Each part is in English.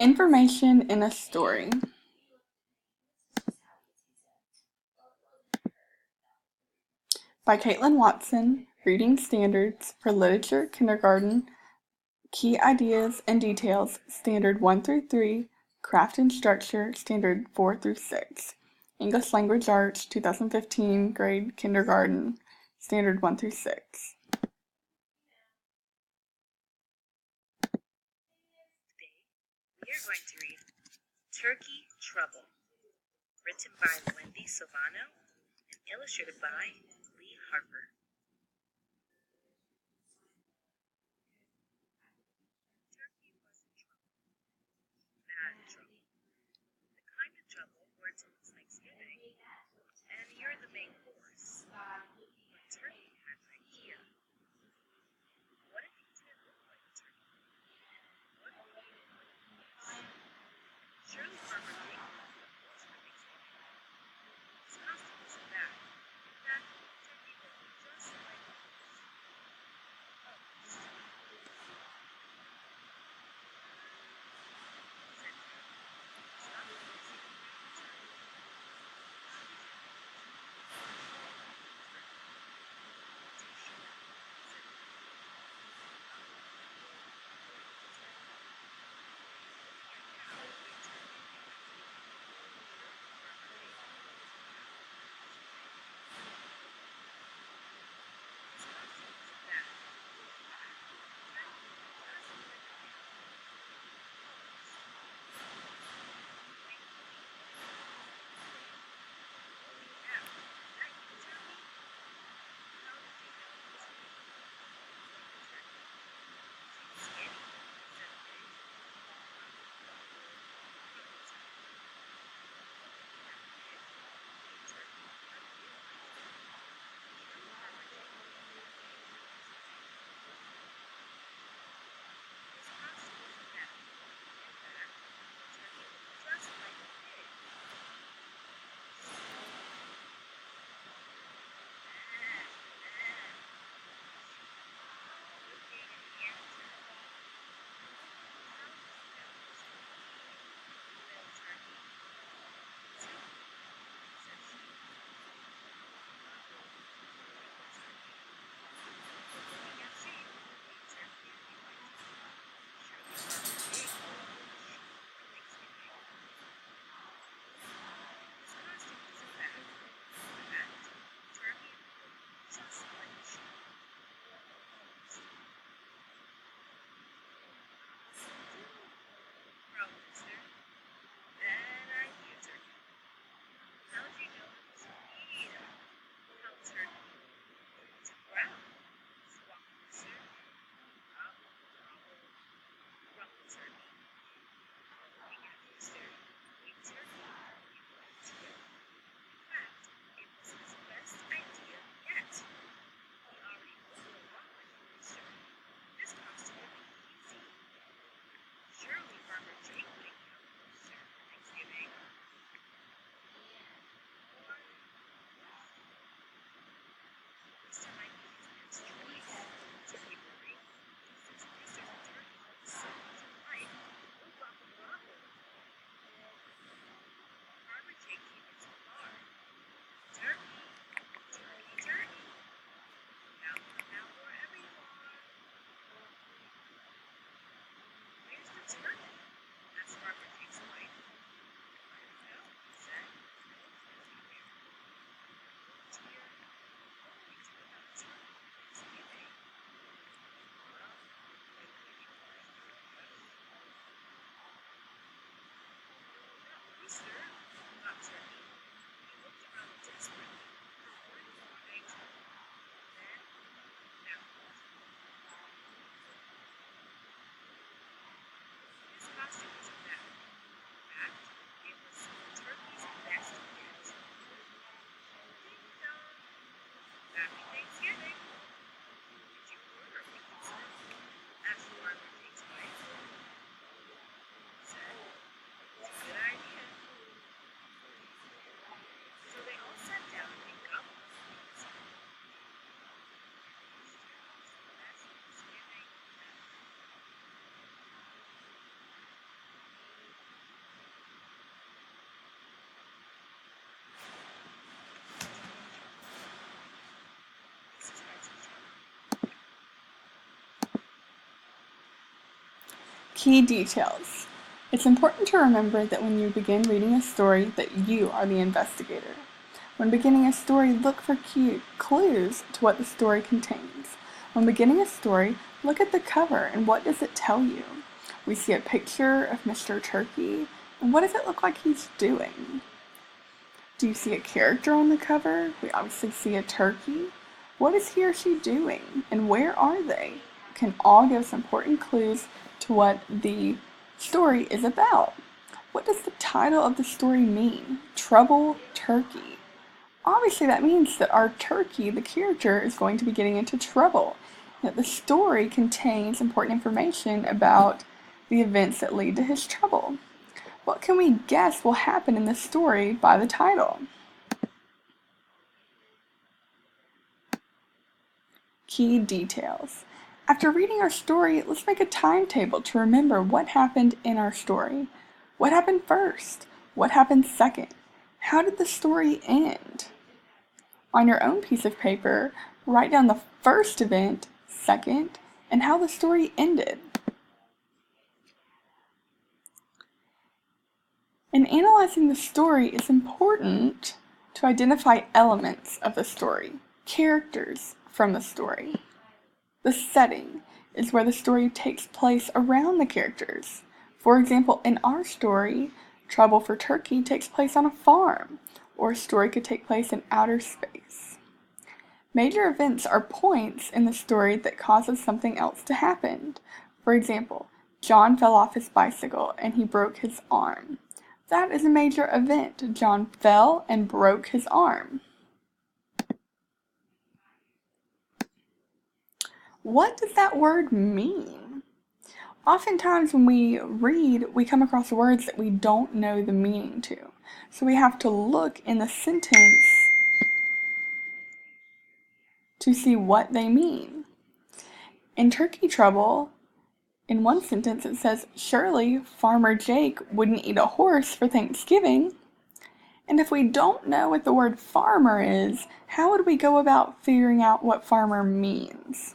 Information in a story. By Caitlin Watson, Reading Standards for Literature Kindergarten, Key Ideas and Details, Standard 1 through 3, Craft and Structure, Standard 4 through 6. English Language Arts, 2015, Grade Kindergarten, Standard 1 through 6. Today, we are going to read Turkey Trouble, written by Wendy Silvano and illustrated by Lee Harper. Turkey was in trouble, bad trouble, the kind of trouble where it's almost Thanksgiving, and you're the main course. But Turkey had an idea. What if he didn't look like a turkey? What if he looked like a horse? Surely Farmer Green would love a horse for Thanksgiving. His costume wasn't bad. In fact, Turkey looked just Key details. It's important to remember that when you begin reading a story that you are the investigator. When beginning a story, look for clues to what the story contains. When beginning a story, look at the cover and what does it tell you? We see a picture of Mr. Turkey, and what does it look like he's doing? Do you see a character on the cover? We obviously see a turkey. What is he or she doing, and where are they? Can all give us important clues to what the story is about. What does the title of the story mean? Trouble Turkey. Obviously that means that our turkey, the character, is going to be getting into trouble. That the story contains important information about the events that lead to his trouble. What can we guess will happen in the story by the title? Key details. After reading our story, let's make a timetable to remember what happened in our story. What happened first? What happened second? How did the story end? On your own piece of paper, write down the first event, second, and how the story ended. In analyzing the story, it's important to identify elements of the story, characters from the story. The setting is where the story takes place around the characters. For example, in our story, Trouble for Turkey takes place on a farm, or a story could take place in outer space. Major events are points in the story that causes something else to happen. For example, John fell off his bicycle and he broke his arm. That is a major event. John fell and broke his arm. What does that word mean? Oftentimes when we read, we come across words that we don't know the meaning to. So we have to look in the sentence to see what they mean. In Turkey Trouble, in one sentence it says, surely Farmer Jake wouldn't eat a horse for Thanksgiving. And if we don't know what the word farmer is, how would we go about figuring out what farmer means?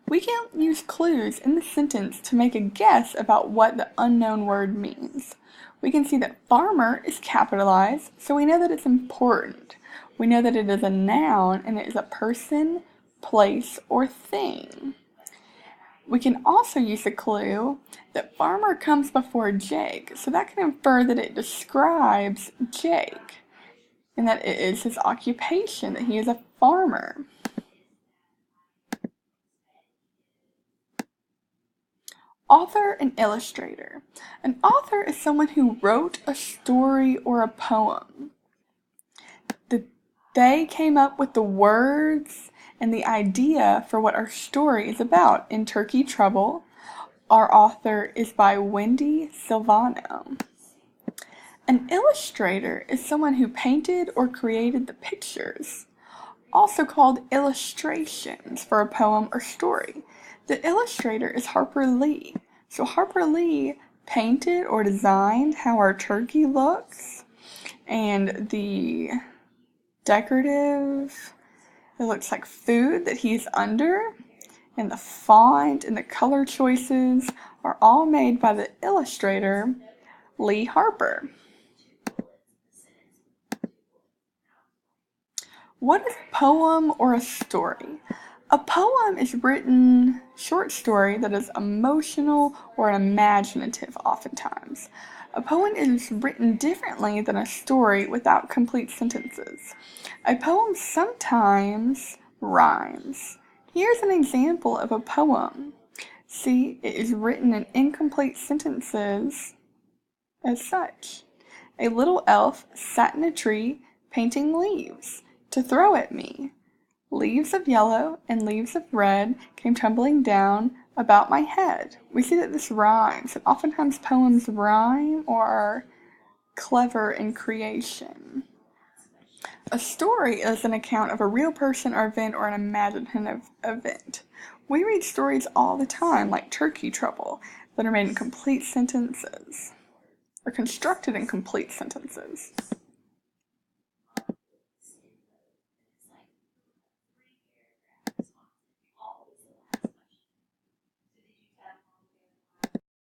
We can use clues in the sentence to make a guess about what the unknown word means. We can see that farmer is capitalized, so we know that it's important. We know that it is a noun and it is a person, place, or thing. We can also use a clue that farmer comes before Jake, so that can infer that it describes Jake and that it is his occupation, that he is a farmer. Author and illustrator. An author is someone who wrote a story or a poem. They came up with the words and the idea for what our story is about. In Turkey Trouble, our author is by Wendy Silvano. An illustrator is someone who painted or created the pictures, also called illustrations for a poem or story. The illustrator is Harper Lee. So Harper Lee painted or designed how our turkey looks, and the decorative, it looks like food that he's under, and the font and the color choices are all made by the illustrator Lee Harper. What is a poem or a story? A poem is written short story that is emotional or imaginative oftentimes. A poem is written differently than a story without complete sentences. A poem sometimes rhymes. Here's an example of a poem. See, it is written in incomplete sentences as such. A little elf sat in a tree painting leaves to throw at me. Leaves of yellow and leaves of red came tumbling down about my head. We see that this rhymes, and oftentimes poems rhyme or are clever in creation. A story is an account of a real person or event or an imaginative event. We read stories all the time, like Turkey Trouble, that are made in complete sentences, or constructed in complete sentences.